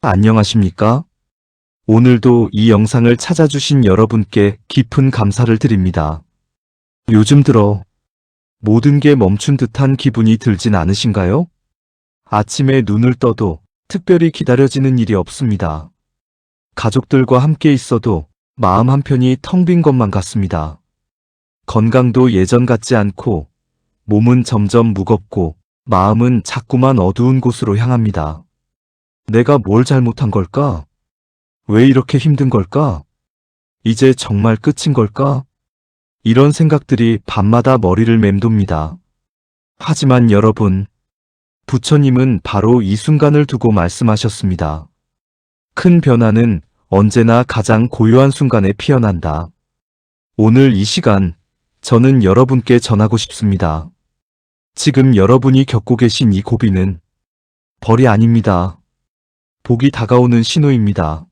안녕하십니까? 오늘도 이 영상을 찾아주신 여러분께 깊은 감사를 드립니다. 요즘 들어 모든 게 멈춘 듯한 기분이 들진 않으신가요? 아침에 눈을 떠도 특별히 기다려지는 일이 없습니다. 가족들과 함께 있어도 마음 한편이 텅 빈 것만 같습니다. 건강도 예전 같지 않고 몸은 점점 무겁고 마음은 자꾸만 어두운 곳으로 향합니다. 내가 뭘 잘못한 걸까? 왜 이렇게 힘든 걸까? 이제 정말 끝인 걸까? 이런 생각들이 밤마다 머리를 맴돕니다. 하지만 여러분, 부처님은 바로 이 순간을 두고 말씀하셨습니다. 큰 변화는 언제나 가장 고요한 순간에 피어난다. 오늘 이 시간, 저는 여러분께 전하고 싶습니다. 지금 여러분이 겪고 계신 이 고비는 벌이 아닙니다. 복이 다가오는 신호입니다.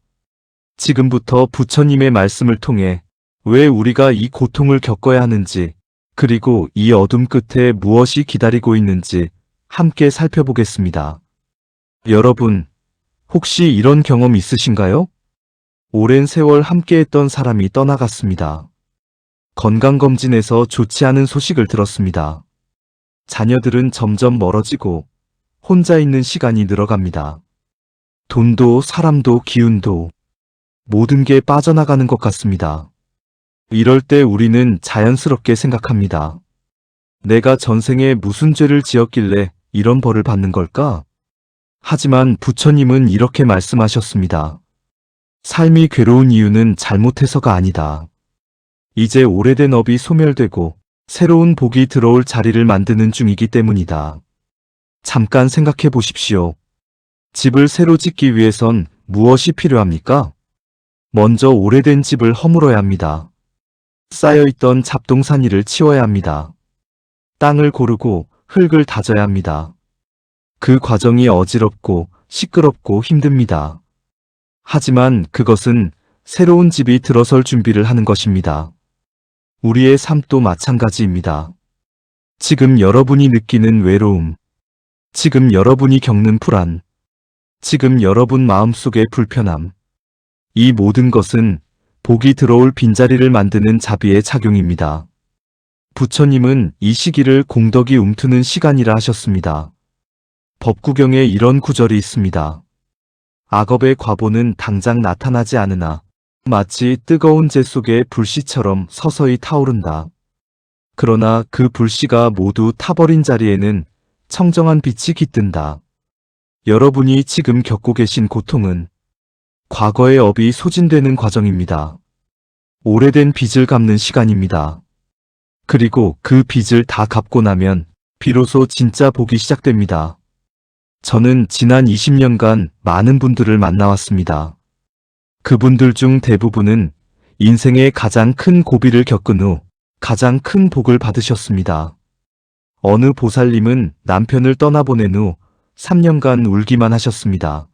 지금부터 부처님의 말씀을 통해 왜 우리가 이 고통을 겪어야 하는지, 그리고 이 어둠 끝에 무엇이 기다리고 있는지 함께 살펴보겠습니다. 여러분, 혹시 이런 경험 있으신가요? 오랜 세월 함께했던 사람이 떠나갔습니다. 건강검진에서 좋지 않은 소식을 들었습니다. 자녀들은 점점 멀어지고 혼자 있는 시간이 늘어갑니다. 돈도 사람도 기운도 모든 게 빠져나가는 것 같습니다. 이럴 때 우리는 자연스럽게 생각합니다. 내가 전생에 무슨 죄를 지었길래 이런 벌을 받는 걸까? 하지만 부처님은 이렇게 말씀하셨습니다. 삶이 괴로운 이유는 잘못해서가 아니다. 이제 오래된 업이 소멸되고 새로운 복이 들어올 자리를 만드는 중이기 때문이다. 잠깐 생각해 보십시오. 집을 새로 짓기 위해선 무엇이 필요합니까? 먼저 오래된 집을 허물어야 합니다. 쌓여있던 잡동사니를 치워야 합니다. 땅을 고르고 흙을 다져야 합니다. 그 과정이 어지럽고 시끄럽고 힘듭니다. 하지만 그것은 새로운 집이 들어설 준비를 하는 것입니다. 우리의 삶도 마찬가지입니다. 지금 여러분이 느끼는 외로움, 지금 여러분이 겪는 불안, 지금 여러분 마음속의 불편함, 이 모든 것은 복이 들어올 빈자리를 만드는 자비의 작용입니다. 부처님은 이 시기를 공덕이 움트는 시간이라 하셨습니다. 법구경에 이런 구절이 있습니다. 악업의 과보는 당장 나타나지 않으나 마치 뜨거운 재 속의 불씨처럼 서서히 타오른다. 그러나 그 불씨가 모두 타버린 자리에는 청정한 빛이 깃든다. 여러분이 지금 겪고 계신 고통은 과거의 업이 소진되는 과정입니다. 오래된 빚을 갚는 시간입니다. 그리고 그 빚을 다 갚고 나면 비로소 진짜 복이 시작됩니다. 저는 지난 20년간 많은 분들을 만나왔습니다. 그분들 중 대부분은 인생의 가장 큰 고비를 겪은 후 가장 큰 복을 받으셨습니다. 어느 보살님은 남편을 떠나보낸 후 3년간 울기만 하셨습니다.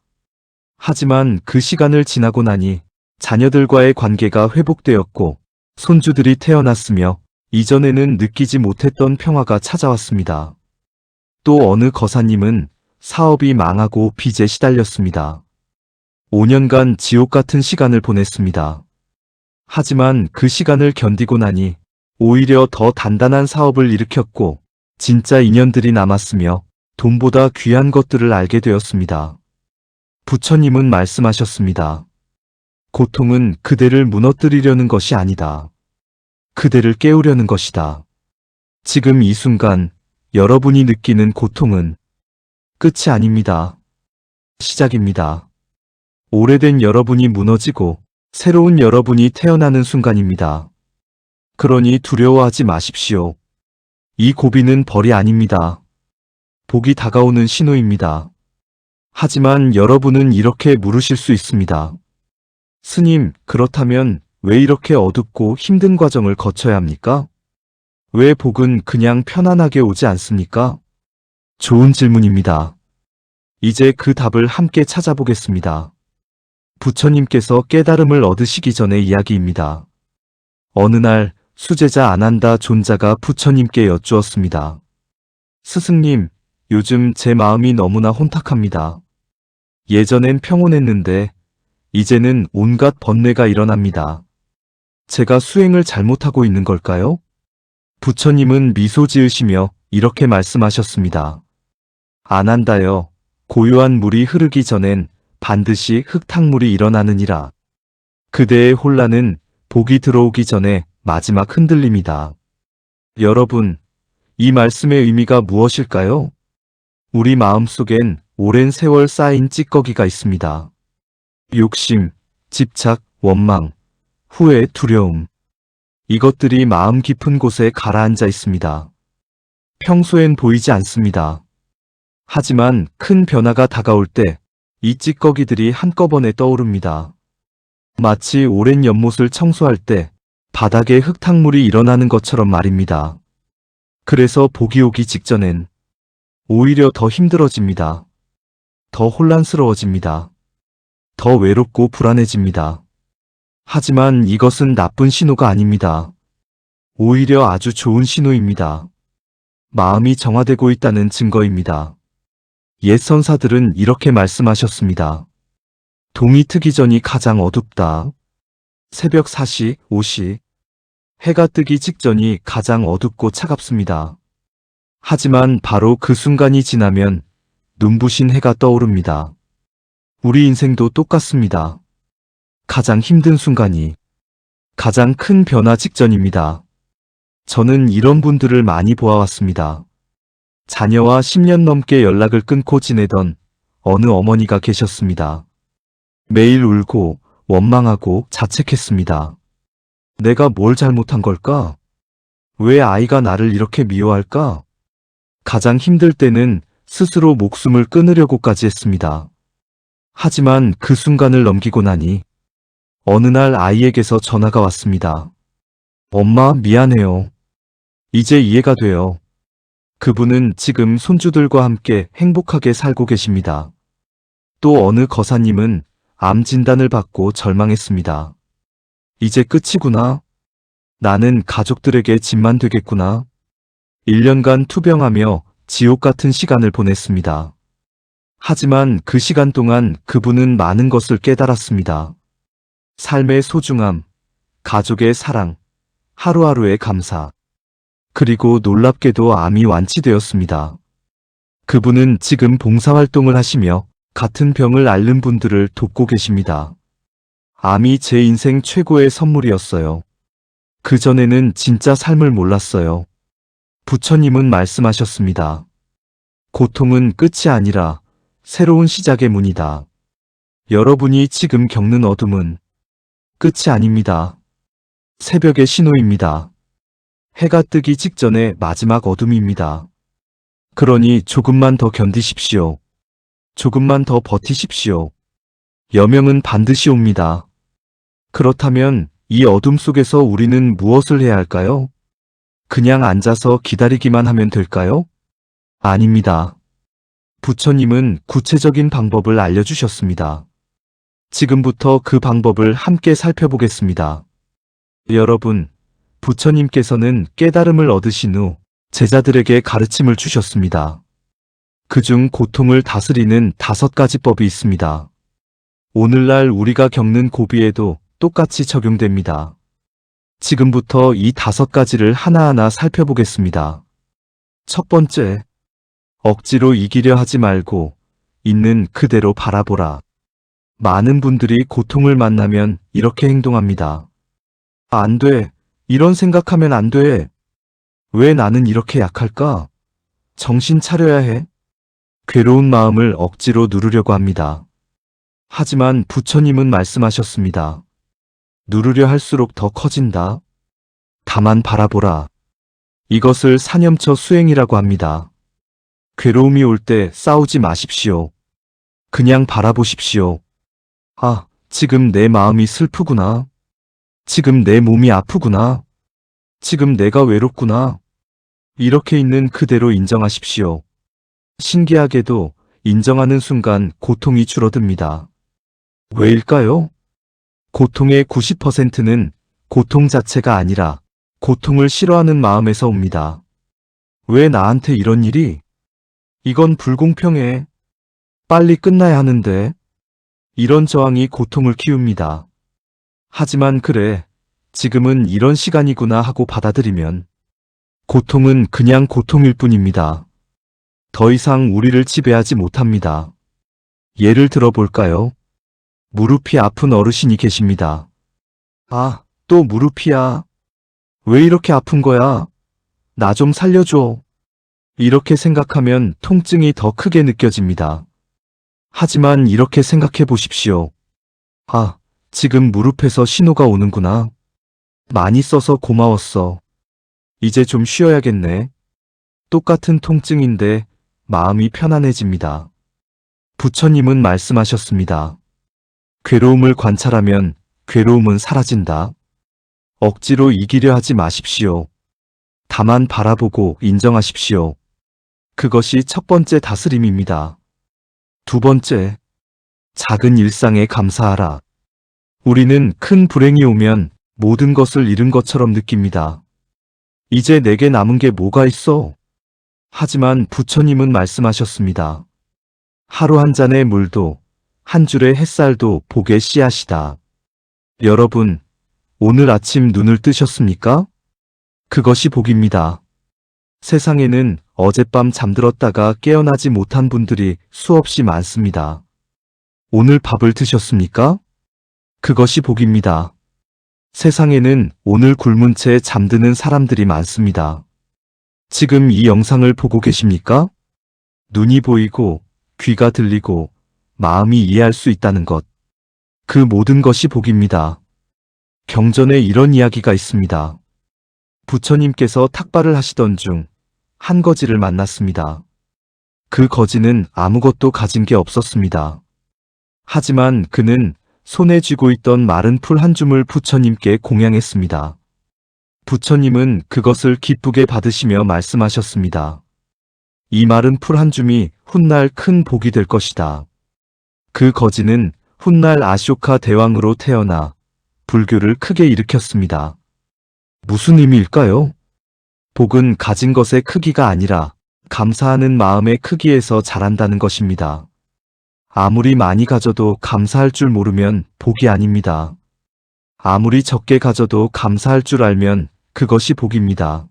하지만 그 시간을 지나고 나니 자녀들과의 관계가 회복되었고 손주들이 태어났으며 이전에는 느끼지 못했던 평화가 찾아왔습니다. 또 어느 거사님은 사업이 망하고 빚에 시달렸습니다. 5년간 지옥 같은 시간을 보냈습니다. 하지만 그 시간을 견디고 나니 오히려 더 단단한 사업을 일으켰고 진짜 인연들이 남았으며 돈보다 귀한 것들을 알게 되었습니다. 부처님은 말씀하셨습니다. 고통은 그대를 무너뜨리려는 것이 아니다. 그대를 깨우려는 것이다. 지금 이 순간 여러분이 느끼는 고통은 끝이 아닙니다. 시작입니다. 오래된 여러분이 무너지고 새로운 여러분이 태어나는 순간입니다. 그러니 두려워하지 마십시오. 이 고비는 벌이 아닙니다. 복이 다가오는 신호입니다. 하지만 여러분은 이렇게 물으실 수 있습니다. 스님, 그렇다면 왜 이렇게 어둡고 힘든 과정을 거쳐야 합니까? 왜 복은 그냥 편안하게 오지 않습니까? 좋은 질문입니다. 이제 그 답을 함께 찾아보겠습니다. 부처님께서 깨달음을 얻으시기 전의 이야기입니다. 어느 날 수제자 아난다 존자가 부처님께 여쭈었습니다. 스승님, 요즘 제 마음이 너무나 혼탁합니다. 예전엔 평온했는데 이제는 온갖 번뇌가 일어납니다. 제가 수행을 잘못하고 있는 걸까요? 부처님은 미소 지으시며 이렇게 말씀하셨습니다. 안 한다요. 고요한 물이 흐르기 전엔 반드시 흙탕물이 일어나느니라. 그대의 혼란은 복이 들어오기 전에 마지막 흔들림이다. 여러분, 이 말씀의 의미가 무엇일까요? 우리 마음속엔 오랜 세월 쌓인 찌꺼기가 있습니다. 욕심, 집착, 원망, 후회, 두려움. 이것들이 마음 깊은 곳에 가라앉아 있습니다. 평소엔 보이지 않습니다. 하지만 큰 변화가 다가올 때 이 찌꺼기들이 한꺼번에 떠오릅니다. 마치 오랜 연못을 청소할 때 바닥에 흙탕물이 일어나는 것처럼 말입니다. 그래서 복이 오기 직전엔 오히려 더 힘들어집니다. 더 혼란스러워집니다. 더 외롭고 불안해집니다. 하지만 이것은 나쁜 신호가 아닙니다. 오히려 아주 좋은 신호입니다. 마음이 정화되고 있다는 증거입니다. 옛 선사들은 이렇게 말씀하셨습니다. 동이 트기 전이 가장 어둡다. 새벽 4시, 5시. 해가 뜨기 직전이 가장 어둡고 차갑습니다. 하지만 바로 그 순간이 지나면 눈부신 해가 떠오릅니다. 우리 인생도 똑같습니다. 가장 힘든 순간이 가장 큰 변화 직전입니다. 저는 이런 분들을 많이 보아왔습니다. 자녀와 10년 넘게 연락을 끊고 지내던 어느 어머니가 계셨습니다. 매일 울고 원망하고 자책했습니다. 내가 뭘 잘못한 걸까? 왜 아이가 나를 이렇게 미워할까? 가장 힘들 때는 스스로 목숨을 끊으려고까지 했습니다. 하지만 그 순간을 넘기고 나니 어느 날 아이에게서 전화가 왔습니다. 엄마, 미안해요. 이제 이해가 돼요. 그분은 지금 손주들과 함께 행복하게 살고 계십니다. 또 어느 거사님은 암 진단을 받고 절망했습니다. 이제 끝이구나. 나는 가족들에게 짐만 되겠구나. 1년간 투병하며 지옥 같은 시간을 보냈습니다. 하지만 그 시간 동안 그분은 많은 것을 깨달았습니다. 삶의 소중함, 가족의 사랑, 하루하루의 감사. 그리고 놀랍게도 암이 완치되었습니다. 그분은 지금 봉사활동을 하시며 같은 병을 앓는 분들을 돕고 계십니다. 암이 제 인생 최고의 선물이었어요. 그전에는 진짜 삶을 몰랐어요. 부처님은 말씀하셨습니다. 고통은 끝이 아니라 새로운 시작의 문이다. 여러분이 지금 겪는 어둠은 끝이 아닙니다. 새벽의 신호입니다. 해가 뜨기 직전의 마지막 어둠입니다. 그러니 조금만 더 견디십시오. 조금만 더 버티십시오. 여명은 반드시 옵니다. 그렇다면 이 어둠 속에서 우리는 무엇을 해야 할까요? 그냥 앉아서 기다리기만 하면 될까요? 아닙니다. 부처님은 구체적인 방법을 알려주셨습니다. 지금부터 그 방법을 함께 살펴보겠습니다. 여러분, 부처님께서는 깨달음을 얻으신 후 제자들에게 가르침을 주셨습니다. 그중 고통을 다스리는 5가지 법이 있습니다. 오늘날 우리가 겪는 고비에도 똑같이 적용됩니다. 지금부터 이 5가지를 하나하나 살펴보겠습니다. 첫 번째, 억지로 이기려 하지 말고 있는 그대로 바라보라. 많은 분들이 고통을 만나면 이렇게 행동합니다. 안 돼. 이런 생각하면 안 돼. 왜 나는 이렇게 약할까? 정신 차려야 해. 괴로운 마음을 억지로 누르려고 합니다. 하지만 부처님은 말씀하셨습니다. 누르려 할수록 더 커진다. 다만 바라보라. 이것을 사념처 수행이라고 합니다. 괴로움이 올 때 싸우지 마십시오. 그냥 바라보십시오. 아, 지금 내 마음이 슬프구나. 지금 내 몸이 아프구나. 지금 내가 외롭구나. 이렇게 있는 그대로 인정하십시오. 신기하게도 인정하는 순간 고통이 줄어듭니다. 왜일까요? 고통의 90%는 고통 자체가 아니라 고통을 싫어하는 마음에서 옵니다. 왜 나한테 이런 일이? 이건 불공평해. 빨리 끝나야 하는데. 이런 저항이 고통을 키웁니다. 하지만 그래, 지금은 이런 시간이구나 하고 받아들이면 고통은 그냥 고통일 뿐입니다. 더 이상 우리를 지배하지 못합니다. 예를 들어 볼까요? 무릎이 아픈 어르신이 계십니다. 아, 또 무릎이야. 왜 이렇게 아픈 거야? 나 좀 살려줘. 이렇게 생각하면 통증이 더 크게 느껴집니다. 하지만 이렇게 생각해 보십시오. 아, 지금 무릎에서 신호가 오는구나. 많이 써서 고마웠어. 이제 좀 쉬어야겠네. 똑같은 통증인데 마음이 편안해집니다. 부처님은 말씀하셨습니다. 괴로움을 관찰하면 괴로움은 사라진다. 억지로 이기려 하지 마십시오. 다만 바라보고 인정하십시오. 그것이 첫 번째 다스림입니다. 두 번째, 작은 일상에 감사하라. 우리는 큰 불행이 오면 모든 것을 잃은 것처럼 느낍니다. 이제 내게 남은 게 뭐가 있어? 하지만 부처님은 말씀하셨습니다. 하루 한 잔의 물도, 한 줄의 햇살도 복의 씨앗이다. 여러분, 오늘 아침 눈을 뜨셨습니까? 그것이 복입니다. 세상에는 어젯밤 잠들었다가 깨어나지 못한 분들이 수없이 많습니다. 오늘 밥을 드셨습니까? 그것이 복입니다. 세상에는 오늘 굶은 채 잠드는 사람들이 많습니다. 지금 이 영상을 보고 계십니까? 눈이 보이고, 귀가 들리고, 마음이 이해할 수 있다는 것. 그 모든 것이 복입니다. 경전에 이런 이야기가 있습니다. 부처님께서 탁발을 하시던 중 한 거지를 만났습니다. 그 거지는 아무것도 가진 게 없었습니다. 하지만 그는 손에 쥐고 있던 마른 풀 한 줌을 부처님께 공양했습니다. 부처님은 그것을 기쁘게 받으시며 말씀하셨습니다. 이 마른 풀 한 줌이 훗날 큰 복이 될 것이다. 그 거지는 훗날 아쇼카 대왕으로 태어나 불교를 크게 일으켰습니다. 무슨 의미일까요? 복은 가진 것의 크기가 아니라 감사하는 마음의 크기에서 자란다는 것입니다. 아무리 많이 가져도 감사할 줄 모르면 복이 아닙니다. 아무리 적게 가져도 감사할 줄 알면 그것이 복입니다.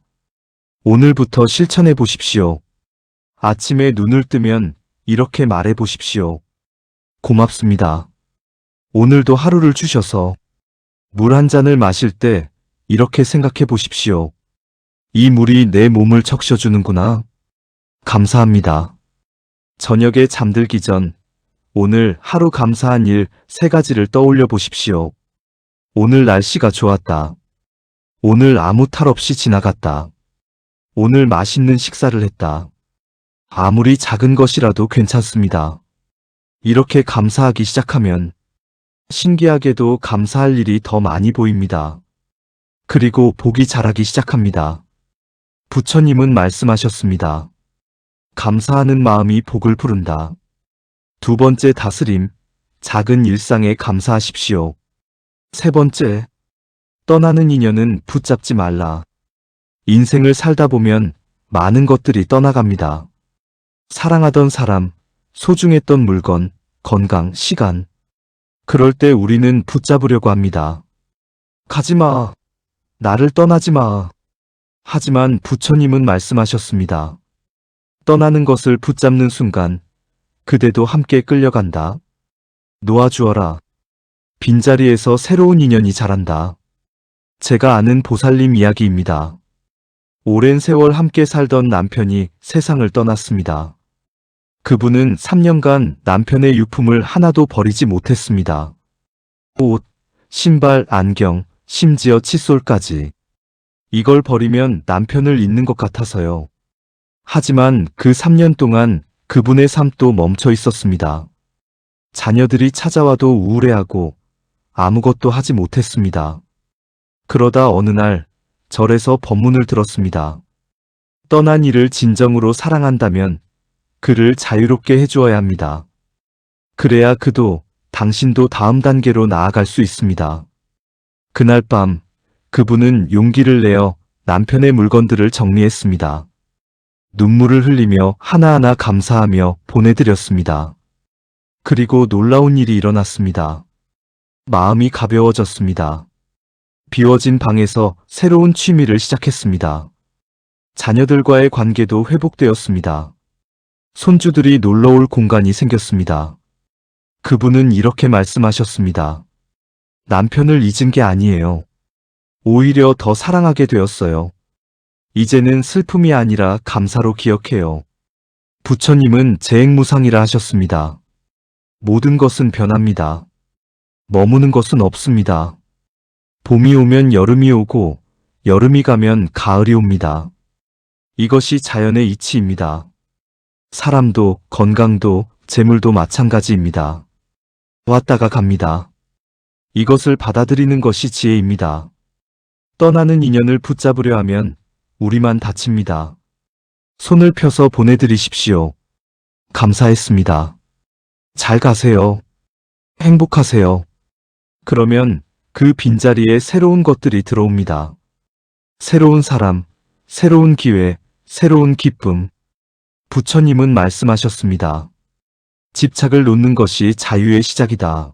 오늘부터 실천해 보십시오. 아침에 눈을 뜨면 이렇게 말해 보십시오. 고맙습니다. 오늘도 하루를 주셔서. 물 한 잔을 마실 때 이렇게 생각해 보십시오. 이 물이 내 몸을 적셔주는구나. 감사합니다. 저녁에 잠들기 전 오늘 하루 감사한 일 3가지를 떠올려 보십시오. 오늘 날씨가 좋았다. 오늘 아무 탈 없이 지나갔다. 오늘 맛있는 식사를 했다. 아무리 작은 것이라도 괜찮습니다. 이렇게 감사하기 시작하면 신기하게도 감사할 일이 더 많이 보입니다. 그리고 복이 자라기 시작합니다. 부처님은 말씀하셨습니다. 감사하는 마음이 복을 부른다. 두 번째 다스림, 작은 일상에 감사하십시오. 세 번째, 떠나는 인연은 붙잡지 말라. 인생을 살다 보면 많은 것들이 떠나갑니다. 사랑하던 사람, 소중했던 물건, 건강, 시간. 그럴 때 우리는 붙잡으려고 합니다. 가지마. 나를 떠나지 마. 하지만 부처님은 말씀하셨습니다. 떠나는 것을 붙잡는 순간 그대도 함께 끌려간다. 놓아주어라. 빈자리에서 새로운 인연이 자란다. 제가 아는 보살님 이야기입니다. 오랜 세월 함께 살던 남편이 세상을 떠났습니다. 그분은 3년간 남편의 유품을 하나도 버리지 못했습니다. 옷, 신발, 안경, 심지어 칫솔까지. 이걸 버리면 남편을 잃는 것 같아서요. 하지만 그 3년 동안 그분의 삶도 멈춰 있었습니다. 자녀들이 찾아와도 우울해하고 아무것도 하지 못했습니다. 그러다 어느 날 절에서 법문을 들었습니다. 떠난 이를 진정으로 사랑한다면 그를 자유롭게 해주어야 합니다. 그래야 그도 당신도 다음 단계로 나아갈 수 있습니다. 그날 밤 그분은 용기를 내어 남편의 물건들을 정리했습니다. 눈물을 흘리며 하나하나 감사하며 보내드렸습니다. 그리고 놀라운 일이 일어났습니다. 마음이 가벼워졌습니다. 비워진 방에서 새로운 취미를 시작했습니다. 자녀들과의 관계도 회복되었습니다. 손주들이 놀러올 공간이 생겼습니다. 그분은 이렇게 말씀하셨습니다. 남편을 잊은 게 아니에요. 오히려 더 사랑하게 되었어요. 이제는 슬픔이 아니라 감사로 기억해요. 부처님은 재행무상이라 하셨습니다. 모든 것은 변합니다. 머무는 것은 없습니다. 봄이 오면 여름이 오고 여름이 가면 가을이 옵니다. 이것이 자연의 이치입니다. 사람도 건강도 재물도 마찬가지입니다. 왔다가 갑니다. 이것을 받아들이는 것이 지혜입니다. 떠나는 인연을 붙잡으려 하면 우리만 다칩니다. 손을 펴서 보내드리십시오. 감사했습니다. 잘 가세요. 행복하세요. 그러면 그 빈자리에 새로운 것들이 들어옵니다. 새로운 사람, 새로운 기회, 새로운 기쁨. 부처님은 말씀하셨습니다. 집착을 놓는 것이 자유의 시작이다.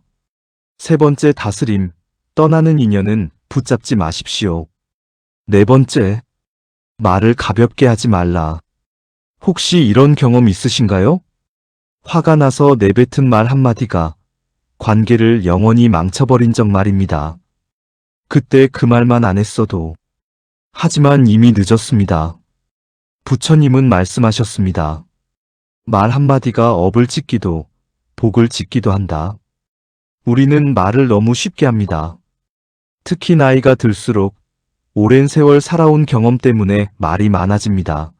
세 번째 다스림, 떠나는 인연은 붙잡지 마십시오. 네 번째, 말을 가볍게 하지 말라. 혹시 이런 경험 있으신가요? 화가 나서 내뱉은 말 한마디가 관계를 영원히 망쳐버린 적 말입니다. 그때 그 말만 안 했어도. 하지만 이미 늦었습니다. 부처님은 말씀하셨습니다. 말 한마디가 업을 짓기도 복을 짓기도 한다. 우리는 말을 너무 쉽게 합니다. 특히 나이가 들수록 오랜 세월 살아온 경험 때문에 말이 많아집니다.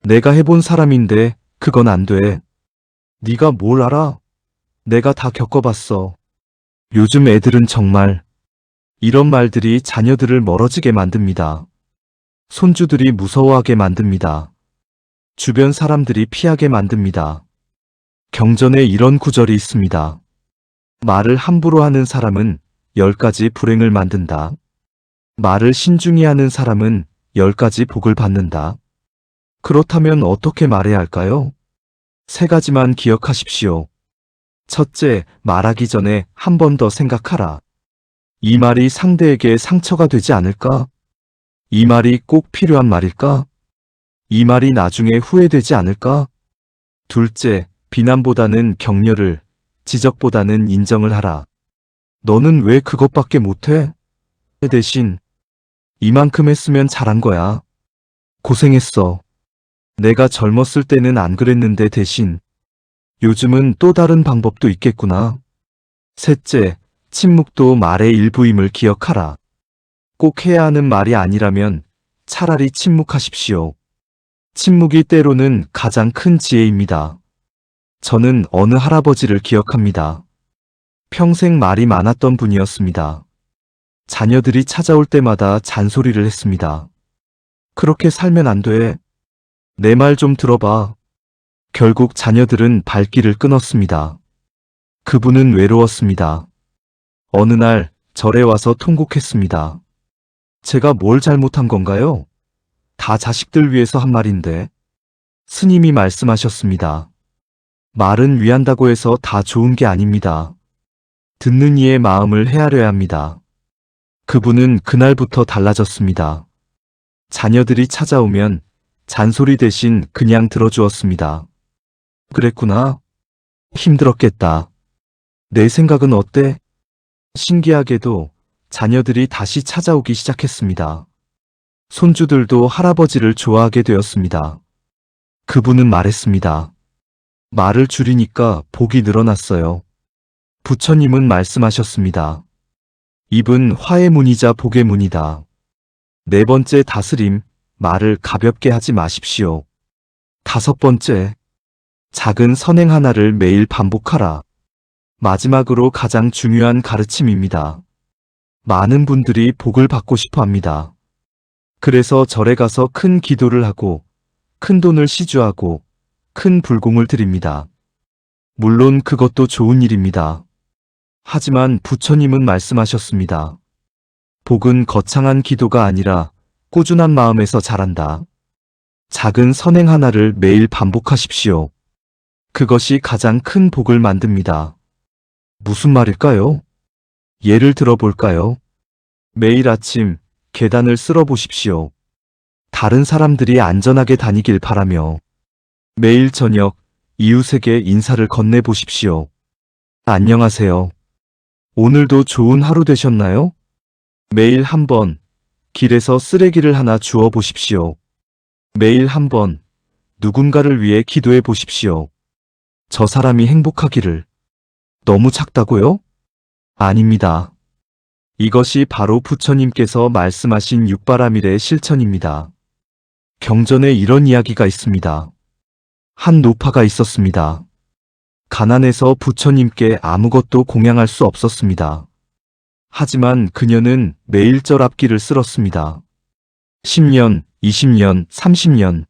내가 해본 사람인데 그건 안 돼. 네가 뭘 알아? 내가 다 겪어봤어. 요즘 애들은 정말 이런 말들이 자녀들을 멀어지게 만듭니다. 손주들이 무서워하게 만듭니다. 주변 사람들이 피하게 만듭니다. 경전에 이런 구절이 있습니다. 말을 함부로 하는 사람은 10가지 불행을 만든다. 말을 신중히 하는 사람은 10가지 복을 받는다. 그렇다면 어떻게 말해야 할까요? 3가지만 기억하십시오. 첫째, 말하기 전에 한 번 더 생각하라. 이 말이 상대에게 상처가 되지 않을까? 이 말이 꼭 필요한 말일까? 이 말이 나중에 후회되지 않을까? 둘째, 비난보다는 격려를, 지적보다는 인정을 하라. 너는 왜 그것밖에 못해? 대신 이만큼 했으면 잘한 거야. 고생했어. 내가 젊었을 때는 안 그랬는데 대신 요즘은 또 다른 방법도 있겠구나. 셋째, 침묵도 말의 일부임을 기억하라. 꼭 해야 하는 말이 아니라면 차라리 침묵하십시오. 침묵이 때로는 가장 큰 지혜입니다. 저는 어느 할아버지를 기억합니다. 평생 말이 많았던 분이었습니다. 자녀들이 찾아올 때마다 잔소리를 했습니다. 그렇게 살면 안 돼. 내 말 좀 들어봐. 결국 자녀들은 발길을 끊었습니다. 그분은 외로웠습니다. 어느 날 절에 와서 통곡했습니다. 제가 뭘 잘못한 건가요? 다 자식들 위해서 한 말인데. 스님이 말씀하셨습니다. 말은 위한다고 해서 다 좋은 게 아닙니다. 듣는 이의 마음을 헤아려야 합니다. 그분은 그날부터 달라졌습니다. 자녀들이 찾아오면 잔소리 대신 그냥 들어주었습니다. 그랬구나. 힘들었겠다. 내 생각은 어때? 신기하게도 자녀들이 다시 찾아오기 시작했습니다. 손주들도 할아버지를 좋아하게 되었습니다. 그분은 말했습니다. 말을 줄이니까 복이 늘어났어요. 부처님은 말씀하셨습니다. 입은 화의 문이자 복의 문이다. 네 번째 다스림, 말을 가볍게 하지 마십시오. 다섯 번째, 작은 선행 하나를 매일 반복하라. 마지막으로 가장 중요한 가르침입니다. 많은 분들이 복을 받고 싶어 합니다. 그래서 절에 가서 큰 기도를 하고, 큰 돈을 시주하고, 큰 불공을 드립니다. 물론 그것도 좋은 일입니다. 하지만 부처님은 말씀하셨습니다. 복은 거창한 기도가 아니라 꾸준한 마음에서 자란다. 작은 선행 하나를 매일 반복하십시오. 그것이 가장 큰 복을 만듭니다. 무슨 말일까요? 예를 들어 볼까요? 매일 아침 계단을 쓸어 보십시오. 다른 사람들이 안전하게 다니길 바라며 매일 저녁 이웃에게 인사를 건네 보십시오. 안녕하세요. 오늘도 좋은 하루 되셨나요? 매일 한 번 길에서 쓰레기를 하나 주워 보십시오. 매일 한 번 누군가를 위해 기도해 보십시오. 저 사람이 행복하기를. 너무 작다고요? 아닙니다. 이것이 바로 부처님께서 말씀하신 육바라밀의 실천입니다. 경전에 이런 이야기가 있습니다. 한 노파가 있었습니다. 가난해서 부처님께 아무것도 공양할 수 없었습니다. 하지만 그녀는 매일 절 앞길을 쓸었습니다. 10년, 20년, 30년,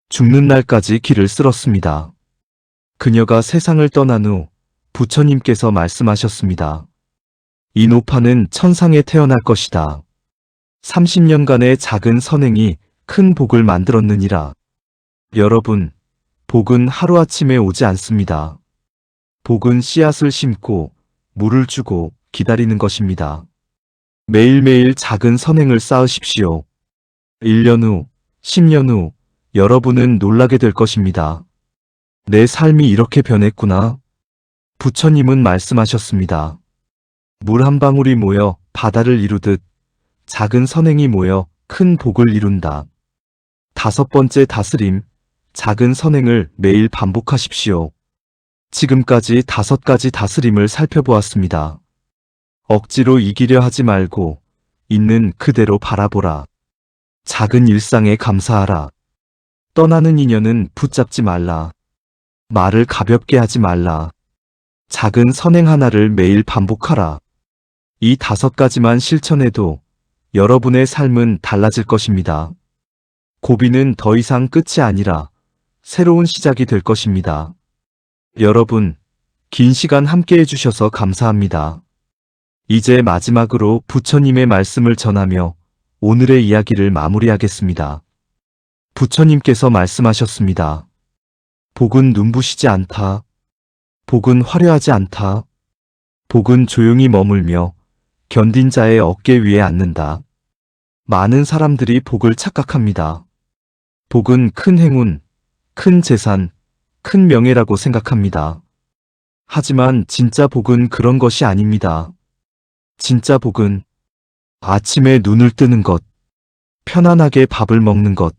죽는 날까지 길을 쓸었습니다. 그녀가 세상을 떠난 후 부처님께서 말씀하셨습니다. 이 노파는 천상에 태어날 것이다. 30년간의 작은 선행이 큰 복을 만들었느니라. 여러분, 복은 하루아침에 오지 않습니다. 복은 씨앗을 심고 물을 주고 기다리는 것입니다. 매일매일 작은 선행을 쌓으십시오. 1년 후, 10년 후 여러분은 놀라게 될 것입니다. 내 삶이 이렇게 변했구나. 부처님은 말씀하셨습니다. 물 한 방울이 모여 바다를 이루듯 작은 선행이 모여 큰 복을 이룬다. 5번째 다스림, 작은 선행을 매일 반복하십시오. 지금까지 5가지 다스림을 살펴보았습니다. 억지로 이기려 하지 말고 있는 그대로 바라보라. 작은 일상에 감사하라. 떠나는 인연은 붙잡지 말라. 말을 가볍게 하지 말라. 작은 선행 하나를 매일 반복하라. 이 5가지만 실천해도 여러분의 삶은 달라질 것입니다. 고비는 더 이상 끝이 아니라 새로운 시작이 될 것입니다. 여러분, 긴 시간 함께 해주셔서 감사합니다. 이제 마지막으로 부처님의 말씀을 전하며 오늘의 이야기를 마무리하겠습니다. 부처님께서 말씀하셨습니다. 복은 눈부시지 않다. 복은 화려하지 않다. 복은 조용히 머물며 견딘 자의 어깨 위에 앉는다. 많은 사람들이 복을 착각합니다. 복은 큰 행운, 큰 재산, 큰 명예라고 생각합니다. 하지만 진짜 복은 그런 것이 아닙니다. 진짜 복은 아침에 눈을 뜨는 것, 편안하게 밥을 먹는 것,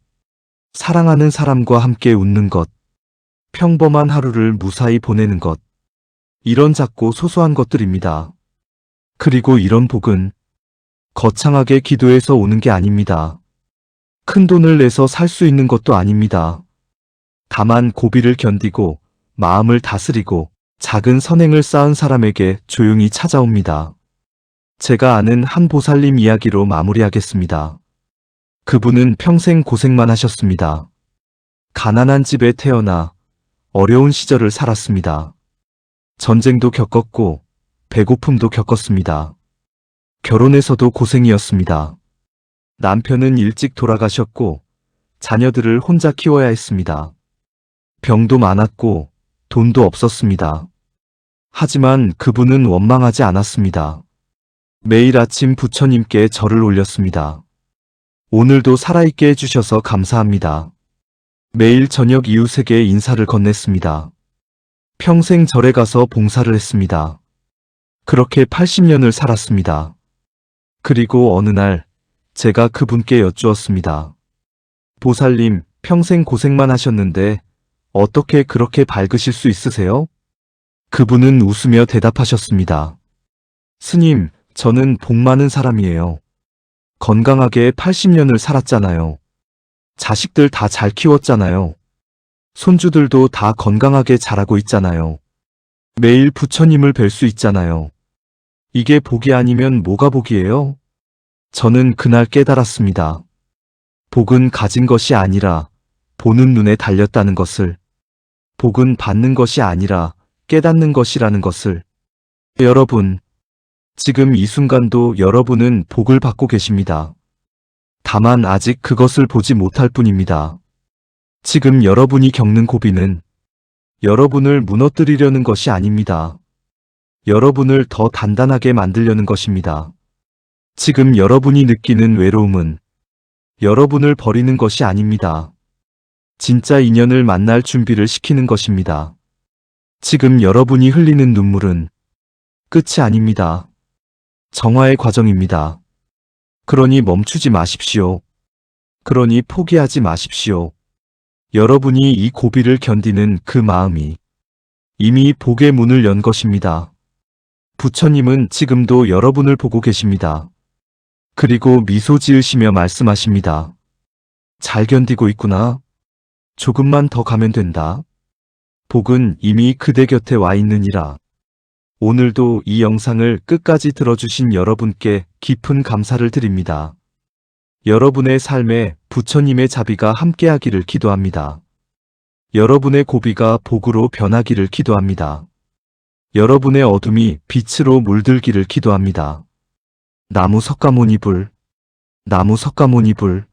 사랑하는 사람과 함께 웃는 것, 평범한 하루를 무사히 보내는 것, 이런 작고 소소한 것들입니다. 그리고 이런 복은 거창하게 기도해서 오는 게 아닙니다. 큰 돈을 내서 살 수 있는 것도 아닙니다. 다만 고비를 견디고 마음을 다스리고 작은 선행을 쌓은 사람에게 조용히 찾아옵니다. 제가 아는 한 보살님 이야기로 마무리하겠습니다. 그분은 평생 고생만 하셨습니다. 가난한 집에 태어나 어려운 시절을 살았습니다. 전쟁도 겪었고 배고픔도 겪었습니다. 결혼에서도 고생이었습니다. 남편은 일찍 돌아가셨고 자녀들을 혼자 키워야 했습니다. 병도 많았고 돈도 없었습니다. 하지만 그분은 원망하지 않았습니다. 매일 아침 부처님께 절을 올렸습니다. 오늘도 살아있게 해주셔서 감사합니다. 매일 저녁 이웃에게 인사를 건넸습니다. 평생 절에 가서 봉사를 했습니다. 그렇게 80년을 살았습니다. 그리고 어느 날 제가 그분께 여쭈었습니다. 보살님, 평생 고생만 하셨는데 어떻게 그렇게 밝으실 수 있으세요? 그분은 웃으며 대답하셨습니다. 스님, 저는 복 많은 사람이에요. 건강하게 80년을 살았잖아요. 자식들 다 잘 키웠잖아요. 손주들도 다 건강하게 자라고 있잖아요. 매일 부처님을 뵐 수 있잖아요. 이게 복이 아니면 뭐가 복이에요? 저는 그날 깨달았습니다. 복은 가진 것이 아니라 보는 눈에 달렸다는 것을. 복은 받는 것이 아니라 깨닫는 것이라는 것을. 여러분, 지금 이 순간도 여러분은 복을 받고 계십니다. 다만 아직 그것을 보지 못할 뿐입니다. 지금 여러분이 겪는 고비는 여러분을 무너뜨리려는 것이 아닙니다. 여러분을 더 단단하게 만들려는 것입니다. 지금 여러분이 느끼는 외로움은 여러분을 버리는 것이 아닙니다. 진짜 인연을 만날 준비를 시키는 것입니다. 지금 여러분이 흘리는 눈물은 끝이 아닙니다. 정화의 과정입니다. 그러니 멈추지 마십시오. 그러니 포기하지 마십시오. 여러분이 이 고비를 견디는 그 마음이 이미 복의 문을 연 것입니다. 부처님은 지금도 여러분을 보고 계십니다. 그리고 미소 지으시며 말씀하십니다. 잘 견디고 있구나. 조금만 더 가면 된다. 복은 이미 그대 곁에 와 있느니라. 오늘도 이 영상을 끝까지 들어주신 여러분께 깊은 감사를 드립니다. 여러분의 삶에 부처님의 자비가 함께하기를 기도합니다. 여러분의 고비가 복으로 변하기를 기도합니다. 여러분의 어둠이 빛으로 물들기를 기도합니다. 나무 석가모니불, 나무 석가모니불,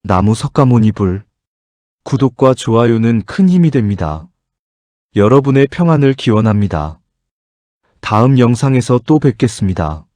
나무 석가모니불. 구독과 좋아요는 큰 힘이 됩니다. 여러분의 평안을 기원합니다. 다음 영상에서 또 뵙겠습니다.